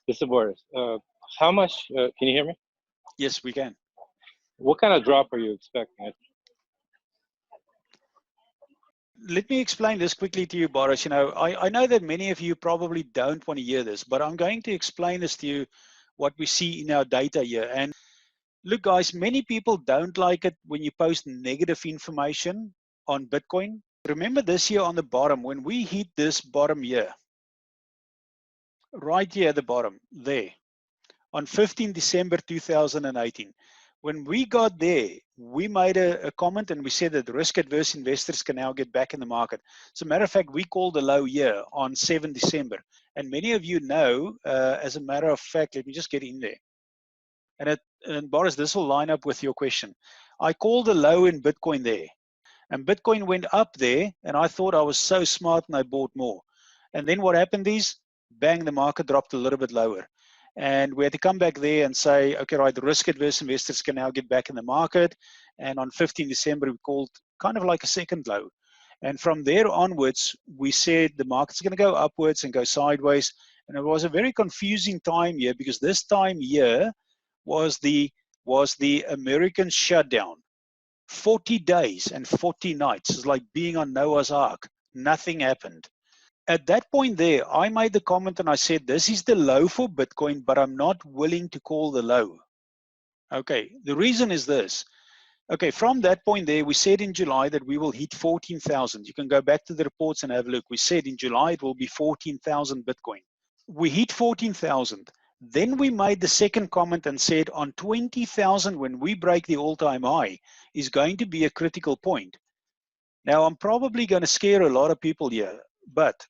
This is Boris. How much, can you hear me? Yes, we can. What kind of drop are you expecting? Let me explain this quickly to you, Boris. You know, I know that many of you probably don't want to hear this, but I'm going to explain this to you, what we see in our data here. And look, guys, many people don't like it when you post negative information on Bitcoin. Remember this here on the bottom, when we hit this bottom here, right here at the bottom, there, on 15 December 2018. When we got there, we made a comment and we said that risk-adverse investors can now get back in the market. As a matter of fact, we called a low here on 7 December. And many of you know, as a matter of fact, let me just get in there. And Boris, this will line up with your question. I called a low in Bitcoin there. And Bitcoin went up there, and I thought I was so smart and I bought more. And then what happened is, bang, the market dropped a little bit lower. And we had to come back there and say, okay, right, the risk-adverse investors can now get back in the market. And on 15 December, we called kind of like a second low. And from there onwards, we said the market's going to go upwards and go sideways. And it was a very confusing time here, because this time here was the American shutdown. 40 days and 40 nights. It's like being on Noah's Ark. Nothing happened. At that point there, I made the comment and I said, this is the low for Bitcoin, but I'm not willing to call the low. Okay, the reason is this. Okay, from that point there, we said in July that we will hit 14,000. You can go back to the reports and have a look. We said in July it will be 14,000 Bitcoin. We hit 14,000. Then we made the second comment and said on 20,000, when we break the all-time high, is going to be a critical point. Now, I'm probably going to scare a lot of people here, but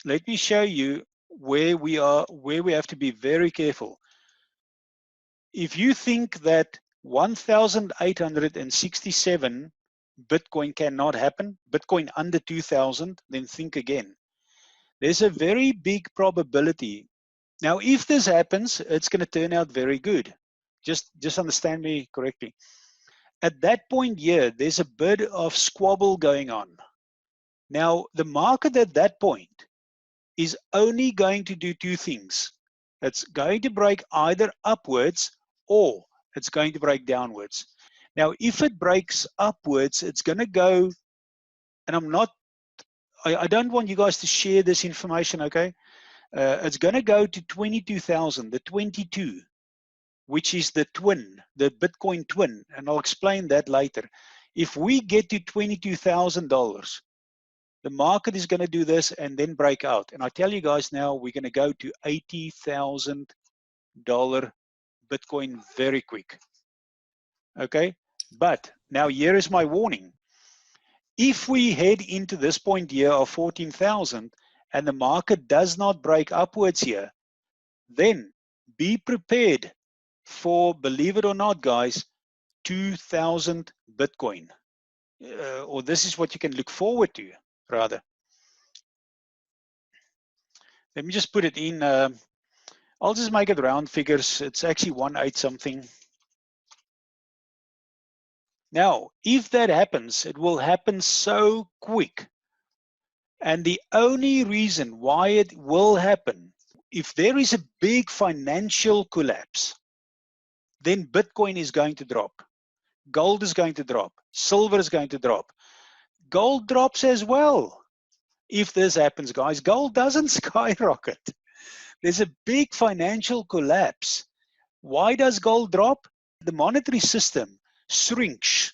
let me show you where we are, where we have to be very careful. If you think that 1,867 Bitcoin cannot happen, Bitcoin under 2,000, then think again. There's a very big probability. Now, if this happens, it's going to turn out very good. Just understand me correctly. At that point here, there's a bit of squabble going on. Now, the market at that point is only going to do two things. It's going to break either upwards or it's going to break downwards. Now, if it breaks upwards, it's going to go, and I don't want you guys to share this information, okay? It's going to go to 22,000, the 22, which is the twin, the Bitcoin twin, and I'll explain that later. If we get to $22,000, the market is going to do this and then break out. And I tell you guys now, we're going to go to $80,000 Bitcoin very quick. Okay, but now here is my warning. If we head into this point here of 14,000 and the market does not break upwards here, then be prepared for, believe it or not, guys, 2,000 Bitcoin. Or this is what you can look forward to, rather. Let me just put it in. I'll just make it round figures. It's actually 1.8 something. Now, if that happens, it will happen so quick. And the only reason why it will happen, if there is a big financial collapse, then Bitcoin is going to drop. Gold is going to drop. Silver is going to drop. Gold drops as well. If this happens, guys, gold doesn't skyrocket. There's a big financial collapse. Why does gold drop? The monetary system shrinks.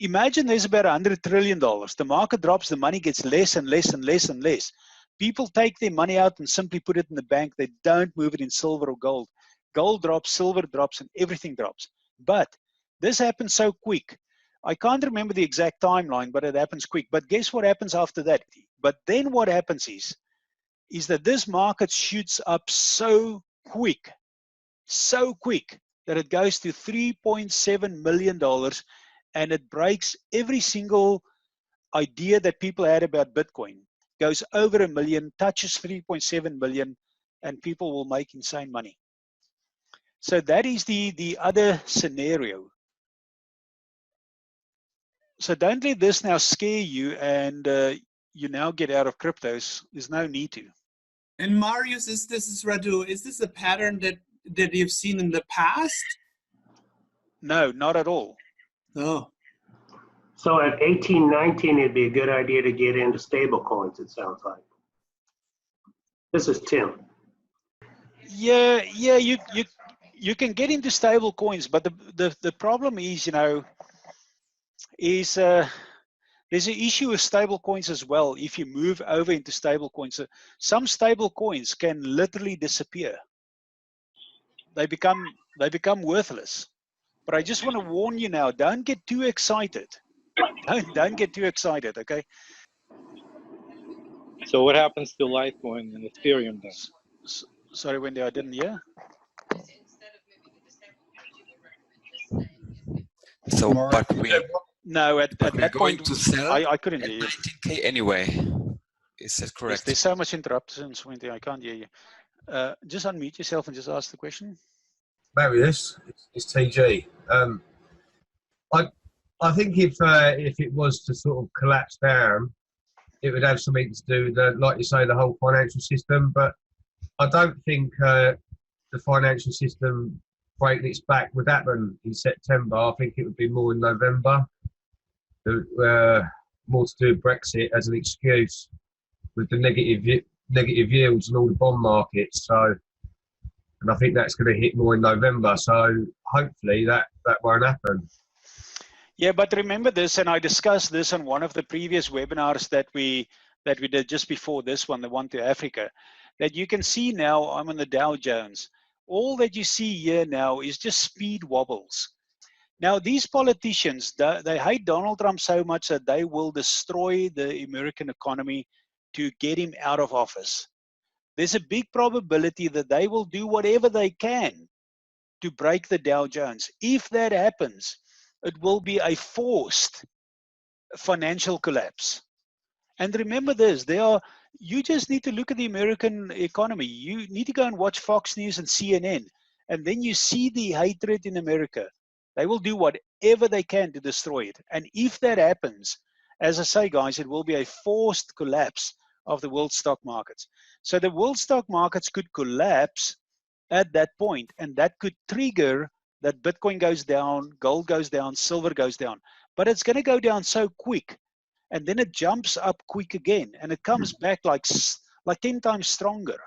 Imagine there's about $100 trillion. The market drops, the money gets less and less and less and less. People take their money out and simply put it in the bank. They don't move it in silver or gold. Gold drops, silver drops, and everything drops. But this happens so quick. I can't remember the exact timeline, but it happens quick. But guess what happens after that? But then what happens is that this market shoots up so quick that it goes to $3.7 million, and it breaks every single idea that people had about Bitcoin. Goes over $1 million, touches 3.7 million, and people will make insane money. So that is the other scenario. So don't let this now scare you and you now get out of cryptos. There's no need to. And Marius, this is Radu. Is this a pattern that you've seen in the past? No, not at all. Oh. So at 18, 19, it'd be a good idea to get into stable coins, it sounds like. This is Tim. Yeah, you can get into stable coins, but the problem is, you know, is there's an issue with stable coins as well. If you move over into stable coins, some stable coins can literally disappear. They become worthless. But I just want to warn you now: don't get too excited. Don't get too excited, okay? So what happens to Litecoin and Ethereum then? Sorry, Wendy, I didn't hear. So, but we are, No, at but we are that going point, to sell I couldn't at hear you. 19K anyway. Is that correct? There's so much interruptions, Wendy, I can't hear you. Just unmute yourself and just ask the question. Marius, it's TG. I think if it was to sort of collapse down, it would have something to do with, like you say, the whole financial system. But I don't think the financial system breaking its back would happen in September. I think it would be more in November. More to do with Brexit as an excuse with the negative yields and all the bond markets. So, and I think that's going to hit more in November. So hopefully that won't happen. Yeah, but remember this, and I discussed this on one of the previous webinars that we did just before this one, the one to Africa, that you can see now. I'm on the Dow Jones. All that you see here now is just speed wobbles. Now, these politicians, they hate Donald Trump so much that they will destroy the American economy to get him out of office. There's a big probability that they will do whatever they can to break the Dow Jones. If that happens, it will be a forced financial collapse. And remember this, you just need to look at the American economy. You need to go and watch Fox News and CNN, and then you see the hatred in America. They will do whatever they can to destroy it. And if that happens, as I say, guys, it will be a forced collapse of the world stock markets. So the world stock markets could collapse at that point, and that could trigger that Bitcoin goes down, gold goes down, silver goes down. But it's going to go down so quick, and then it jumps up quick again, and it comes back like 10 times stronger.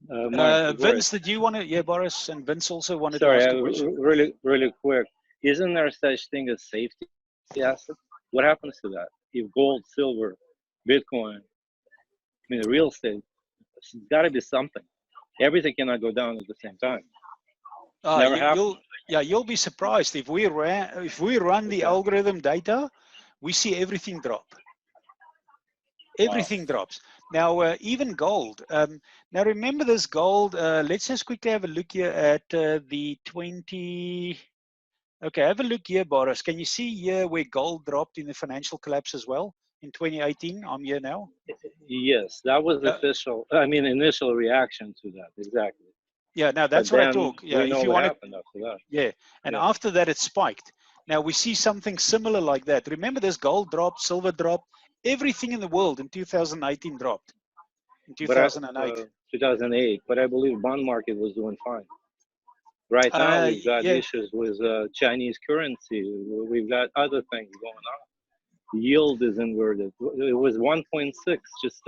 Vince, did you want to? Yeah, Boris and Vince also wanted to ask a question. Really quick. Isn't there such thing as safety asset? What happens to that? If gold, silver, Bitcoin, I mean, real estate, it's got to be something. Everything cannot go down at the same time. Never happened. You'll be surprised if we run the algorithm data, we see everything drop. Everything drops. Now, even gold. Now, remember this gold. Let's just quickly have a look here at the 20. Okay, have a look here, Boris. Can you see here where gold dropped in the financial collapse as well in 2018? I'm here now. Yes, that was initial reaction to that, exactly. Yeah, now that's what I talk. Yeah, if you want happened after that. Yeah, and after that it spiked. Now we see something similar like that. Remember, this gold dropped, silver dropped, everything in the world in 2018 dropped. In 2008. 2008, but I believe bond market was doing fine. Right now we've got issues with Chinese currency. We've got other things going on. Yield is inverted. It was 1.6 just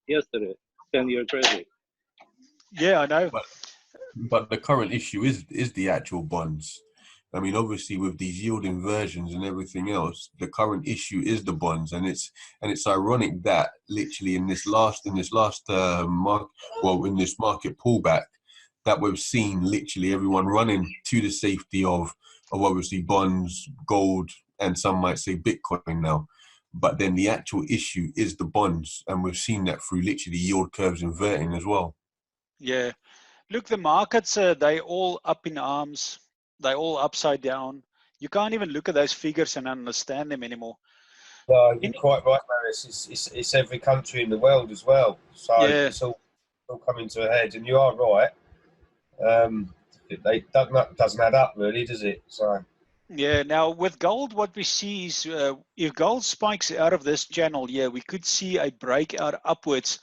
yesterday, 10-year treasury. Yeah, I know. But the current issue is the actual bonds. I mean, obviously, with these yield inversions and everything else, the current issue is the bonds, and it's ironic that literally in this market pullback, that we've seen literally everyone running to the safety of obviously bonds, gold, and some might say Bitcoin now. But then the actual issue is the bonds, and we've seen that through literally yield curves inverting as well. Yeah. Look, the markets, they all up in arms. They all upside down. You can't even look at those figures and understand them anymore. Well, you're quite right, Marius. It's every country in the world as well. So it's all coming to a head. And you are right. It doesn't add up, really, does it? So. Yeah, now with gold, what we see is if gold spikes out of this channel, we could see a breakout upwards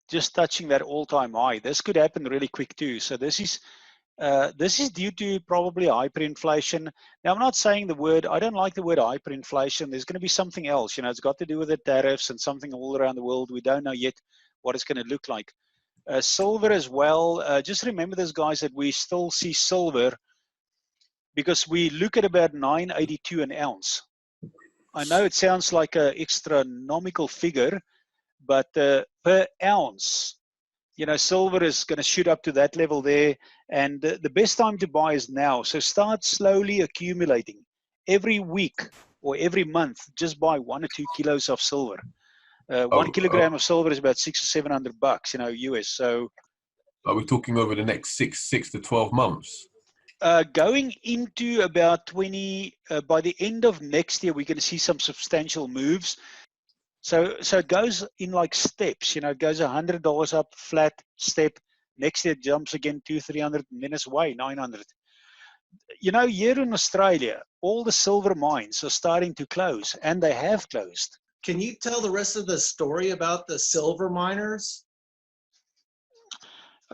just touching that all-time high. This could happen really quick too. So this is due to probably hyperinflation. Now, I'm not saying the word, I don't like the word hyperinflation. There's going to be something else. It's got to do with the tariffs and something all around the world. We don't know yet what it's going to look like. Silver as well. Just remember this, guys, that we still see silver because we look at about $9.82 an ounce. I know it sounds like an astronomical figure, but per ounce, silver is going to shoot up to that level there. And the best time to buy is now. So start slowly accumulating. Every week or every month, just buy 1 or 2 kilos of silver. 1 kilogram of silver is about $600 or $700, US. So are we talking over the next 6 to 12 months? Going into about 20, by the end of next year, we're going to see some substantial moves. So it goes in like steps, it goes $100 up, flat step. Next year it jumps again 200-300, and then it's away, 900. Here in Australia, all the silver mines are starting to close, and they have closed. Can you tell the rest of the story about the silver miners?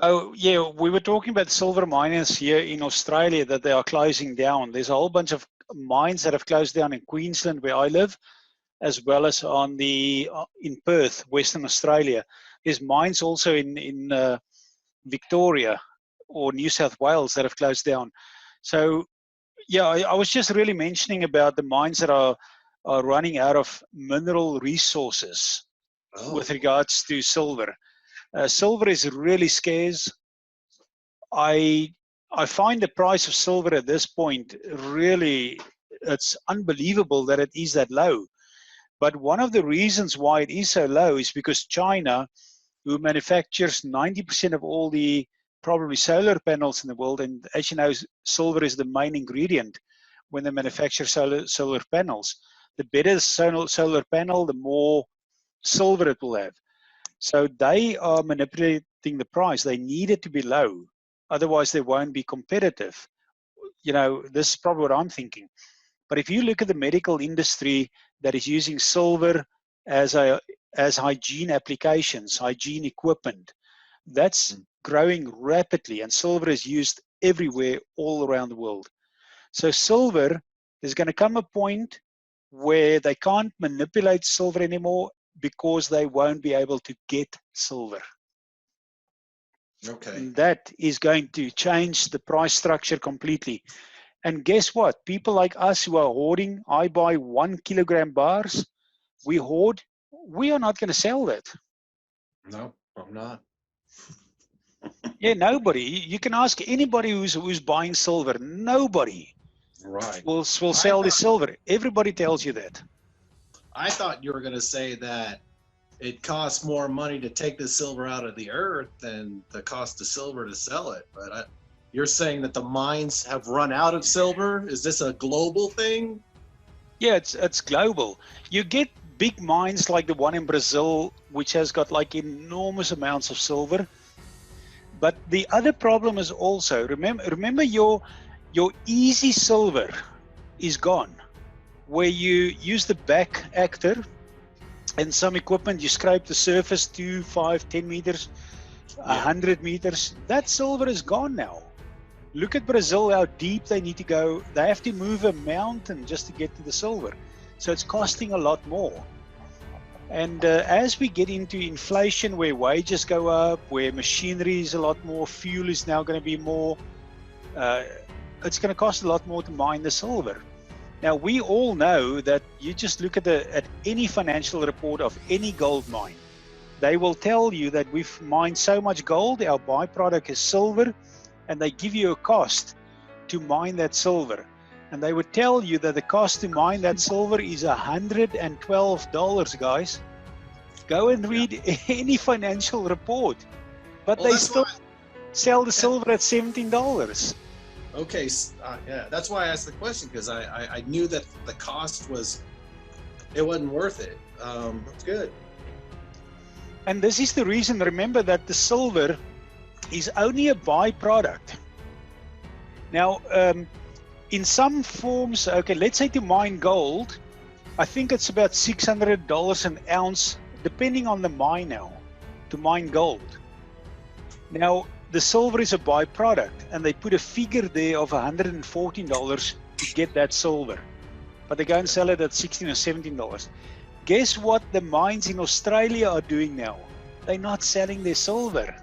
Oh, yeah, we were talking about silver miners here in Australia, that they are closing down. There's a whole bunch of mines that have closed down in Queensland, where I live, as well as in Perth, Western Australia. There's mines also in Victoria or New South Wales that have closed down. So, yeah, I was just really mentioning about the mines that are running out of mineral resources with regards to silver. Silver is really scarce. I find the price of silver at this point really, it's unbelievable that it is that low. But one of the reasons why it is so low is because China, who manufactures 90% of all the probably solar panels in the world, and as you know, silver is the main ingredient when they manufacture solar panels. The better the solar panel, the more silver it will have. So they are manipulating the price. They need it to be low, otherwise they won't be competitive. This is probably what I'm thinking. But if you look at the medical industry that is using silver as hygiene applications, hygiene equipment, that's growing rapidly, and silver is used everywhere all around the world. So silver, there's going to come a point where they can't manipulate silver anymore because they won't be able to get silver. Okay. And that is going to change the price structure completely. And guess what? People like us who are hoarding, I buy 1 kilogram bars, we hoard, we are not going to sell that. No, I'm not. Yeah, nobody. You can ask anybody who's buying silver. Nobody will sell the silver. Everybody tells you that. I thought you were going to say that it costs more money to take the silver out of the earth than the cost of silver to sell it. But you're saying that the mines have run out of silver? Is this a global thing? Yeah, it's global. You get big mines like the one in Brazil, which has got like enormous amounts of silver. But the other problem is also, remember your easy silver is gone, where you use the back actor and some equipment, you scrape the surface 2, 5, 10 meters, 100 meters. That silver is gone now. Look at Brazil, how deep they need to go. They have to move a mountain just to get to the silver. So it's costing a lot more. And as we get into inflation, where wages go up, where machinery is a lot more, fuel is now going to be more, it's going to cost a lot more to mine the silver. Now, we all know that you just look at any financial report of any gold mine. They will tell you that we've mined so much gold, our byproduct is silver, and they give you a cost to mine that silver. And they would tell you that the cost to mine that silver is $112, guys. Go and read any financial report. But they still sell the silver at $17. Okay, yeah, that's why I asked the question, because I knew that the cost it wasn't worth it. That's good. And this is the reason, remember, that the silver is only a byproduct. Now, in some forms, okay, let's say to mine gold, I think it's about $600 an ounce, depending on the mine now. to mine gold. Now, the silver is a byproduct, and they put a figure there of $114 to get that silver. But they go and sell it at $16 or $17. Guess what the mines in Australia are doing now? They're not selling their silver.